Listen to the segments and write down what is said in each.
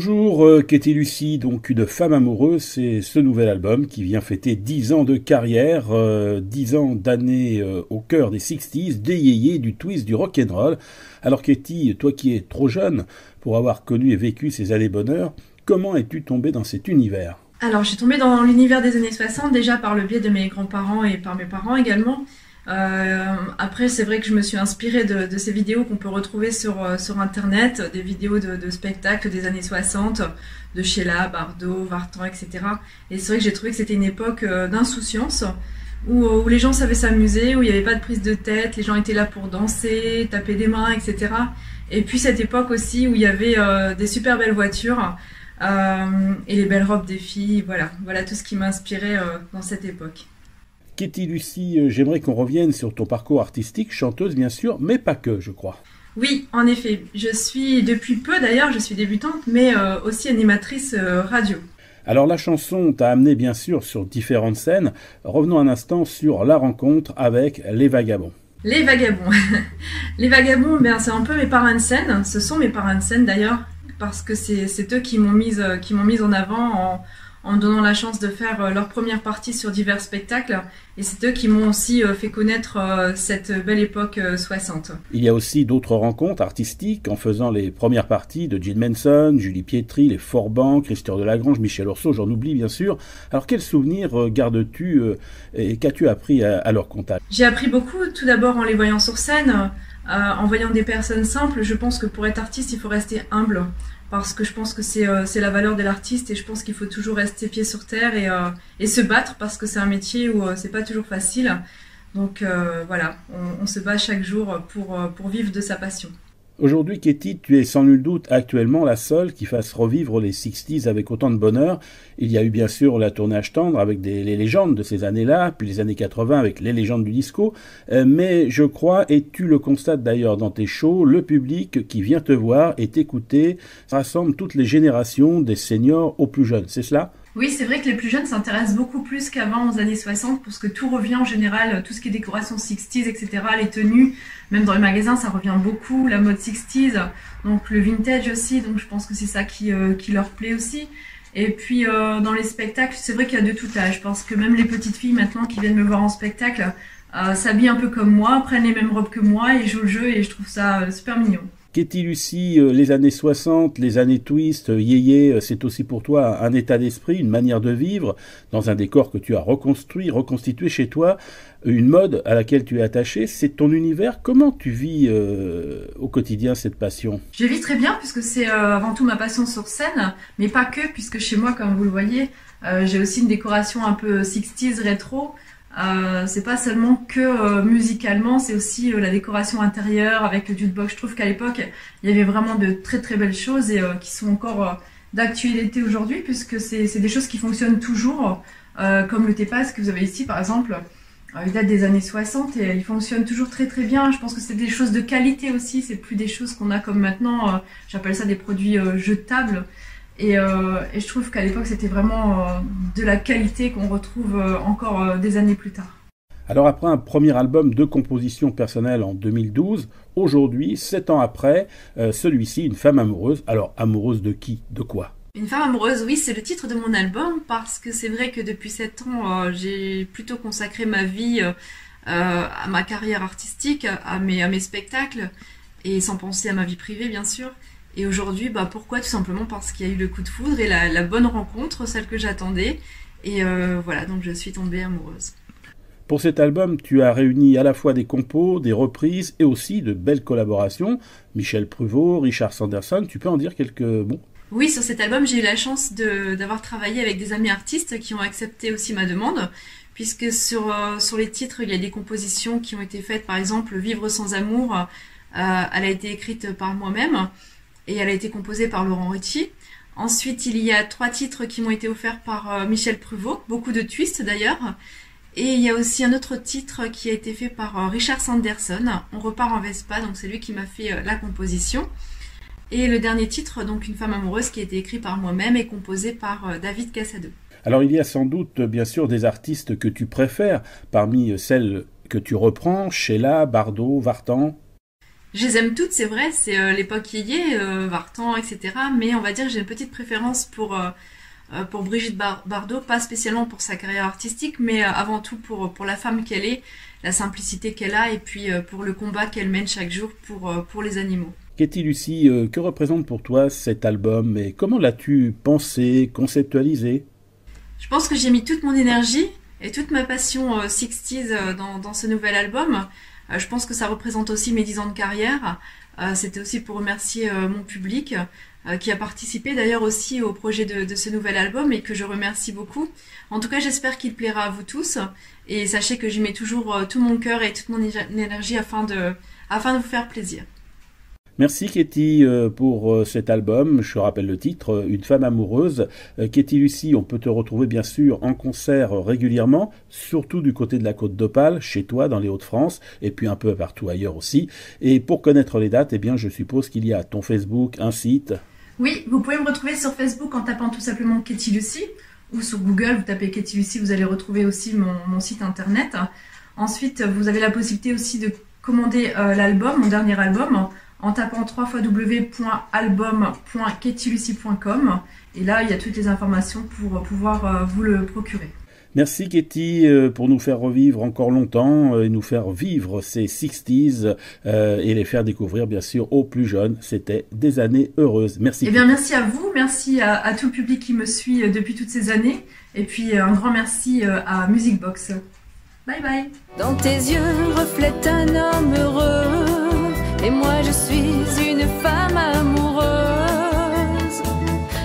Bonjour, Katie Lucie, donc une femme amoureuse, c'est ce nouvel album qui vient fêter 10 ans de carrière, 10 ans d'années au cœur des 60s, des yéyés, du twist, du rock'n'roll. Alors Katie, toi qui es trop jeune pour avoir connu et vécu ces années bonheur, comment es-tu tombée dans cet univers? Alors, je suis tombée dans l'univers des années 60 déjà par le biais de mes grands-parents et par mes parents également. Après, c'est vrai que je me suis inspirée de ces vidéos qu'on peut retrouver sur Internet, des vidéos de spectacles des années 60, de Sheila, Bardot, Vartan, etc. Et c'est vrai que j'ai trouvé que c'était une époque d'insouciance, où les gens savaient s'amuser, où il n'y avait pas de prise de tête, les gens étaient là pour danser, taper des mains, etc. Et puis cette époque aussi où il y avait des super belles voitures et les belles robes des filles, voilà tout ce qui m'a inspiré dans cette époque. Katie Lucie, j'aimerais qu'on revienne sur ton parcours artistique, chanteuse bien sûr, mais pas que, je crois. Oui, en effet, je suis depuis peu d'ailleurs, je suis débutante, mais aussi animatrice radio. Alors la chanson t'a amené bien sûr sur différentes scènes. Revenons un instant sur la rencontre avec Les Vagabonds. Les Vagabonds. Les Vagabonds, ben, c'est un peu mes parrains de scène, ce sont mes parrains de scène d'ailleurs, parce que c'est eux qui m'ont mise en avant en me donnant la chance de faire leur première partie sur divers spectacles. Et c'est eux qui m'ont aussi fait connaître cette belle époque 60. Il y a aussi d'autres rencontres artistiques en faisant les premières parties de Gene Manson, Julie Pietri, les Forban, Christophe Delagrange, Michel Orso, j'en oublie bien sûr. Alors quels souvenirs gardes-tu et qu'as-tu appris à leur contact? J'ai appris beaucoup, tout d'abord en les voyant sur scène, en voyant des personnes simples. Je pense que pour être artiste, il faut rester humble. Parce que je pense que c'est la valeur de l'artiste et je pense qu'il faut toujours rester pied sur terre et se battre parce que c'est un métier où c'est pas toujours facile. Donc voilà, on se bat chaque jour pour vivre de sa passion. Aujourd'hui, Katie, tu es sans nul doute actuellement la seule qui fasse revivre les 60s avec autant de bonheur. Il y a eu bien sûr la tournage tendre avec les légendes de ces années-là, puis les années 80 avec les légendes du disco. Mais je crois, et tu le constates d'ailleurs dans tes shows, le public qui vient te voir et t'écouter rassemble toutes les générations, des seniors aux plus jeunes. C'est cela? Oui, c'est vrai que les plus jeunes s'intéressent beaucoup plus qu'avant aux années 60 parce que tout revient en général, tout ce qui est décoration 60s, etc., les tenues, même dans les magasins, ça revient beaucoup, la mode 60s, donc le vintage aussi, donc je pense que c'est ça qui leur plaît aussi. Et puis dans les spectacles, c'est vrai qu'il y a de tout âge. Je pense que même les petites filles maintenant qui viennent me voir en spectacle s'habillent un peu comme moi, prennent les mêmes robes que moi et jouent le jeu et je trouve ça super mignon. Katie Lucie, les années 60, les années twist, yéyé, c'est aussi pour toi un état d'esprit, une manière de vivre, dans un décor que tu as reconstruit, reconstitué chez toi, une mode à laquelle tu es attaché, c'est ton univers. Comment tu vis au quotidien cette passion? Je vis très bien puisque c'est avant tout ma passion sur scène, mais pas que, puisque chez moi, comme vous le voyez, j'ai aussi une décoration un peu 60s rétro. C'est pas seulement que musicalement, c'est aussi la décoration intérieure avec le jukebox. Je trouve qu'à l'époque, il y avait vraiment de très très belles choses et qui sont encore d'actualité aujourd'hui puisque c'est des choses qui fonctionnent toujours, comme le TEPAS que vous avez ici par exemple. Il date des années 60 et il fonctionne toujours très très bien. Je pense que c'est des choses de qualité aussi, c'est plus des choses qu'on a comme maintenant, j'appelle ça des produits jetables. Et je trouve qu'à l'époque, c'était vraiment de la qualité qu'on retrouve encore des années plus tard. Alors après un premier album de composition personnelle en 2012, aujourd'hui, 7 ans après, celui-ci, Une femme amoureuse. Alors amoureuse de qui? De quoi? Une femme amoureuse, oui, c'est le titre de mon album parce que c'est vrai que depuis 7 ans, j'ai plutôt consacré ma vie à ma carrière artistique, à mes spectacles et sans penser à ma vie privée, bien sûr. Et aujourd'hui, bah pourquoi? Tout simplement parce qu'il y a eu le coup de foudre et la bonne rencontre, celle que j'attendais. Et voilà, donc je suis tombée amoureuse. Pour cet album, tu as réuni à la fois des compos, des reprises et aussi de belles collaborations. Michel Pruvot, Richard Sanderson, tu peux en dire quelques mots? Oui, sur cet album, j'ai eu la chance d'avoir travaillé avec des amis artistes qui ont accepté aussi ma demande, puisque sur les titres, il y a des compositions qui ont été faites, par exemple, Vivre sans amour, elle a été écrite par moi-même. Et elle a été composée par Laurent Ritchie. Ensuite, il y a 3 titres qui m'ont été offerts par Michel Pruvot, beaucoup de twists d'ailleurs. Et il y a aussi un autre titre qui a été fait par Richard Sanderson, On repart en Vespa, donc c'est lui qui m'a fait la composition. Et le dernier titre, donc Une femme amoureuse, qui a été écrit par moi-même et composé par David Cassado. Alors il y a sans doute bien sûr des artistes que tu préfères parmi celles que tu reprends, Sheila, Bardot, Vartan. Je les aime toutes, c'est vrai, c'est l'époque Yéyé, Vartan, etc. Mais on va dire que j'ai une petite préférence pour Brigitte Bardot, pas spécialement pour sa carrière artistique, mais avant tout pour la femme qu'elle est, la simplicité qu'elle a, et puis pour le combat qu'elle mène chaque jour pour les animaux. Katie Lucy, que représente pour toi cet album et comment l'as-tu pensé, conceptualisé? Je pense que j'ai mis toute mon énergie et toute ma passion 60s dans ce nouvel album. Je pense que ça représente aussi mes 10 ans de carrière. C'était aussi pour remercier mon public qui a participé d'ailleurs aussi au projet de ce nouvel album et que je remercie beaucoup. En tout cas, j'espère qu'il plaira à vous tous et sachez que j'y mets toujours tout mon cœur et toute mon énergie afin de vous faire plaisir. Merci Katie pour cet album. Je rappelle le titre, Une femme amoureuse. Katie Lucy, on peut te retrouver bien sûr en concert régulièrement, surtout du côté de la Côte d'Opale, chez toi dans les Hauts-de-France, et puis un peu partout ailleurs aussi. Et pour connaître les dates, eh bien je suppose qu'il y a ton Facebook, un site. Oui, vous pouvez me retrouver sur Facebook en tapant tout simplement Katie Lucy, ou sur Google, vous tapez Katie Lucy, vous allez retrouver aussi mon site internet. Ensuite, vous avez la possibilité aussi de commander l'album, mon dernier album, en tapant www.album.katielucy.com et là il y a toutes les informations pour pouvoir vous le procurer. Merci Katie pour nous faire revivre encore longtemps et nous faire vivre ces 60s et les faire découvrir bien sûr aux plus jeunes. C'était des années heureuses. Merci. Eh bien merci à vous, merci à tout le public qui me suit depuis toutes ces années et puis un grand merci à Music Box. Bye bye. Dans tes yeux reflète un homme heureux. Et moi je suis une femme amoureuse.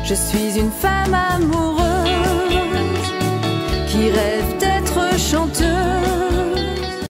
Je suis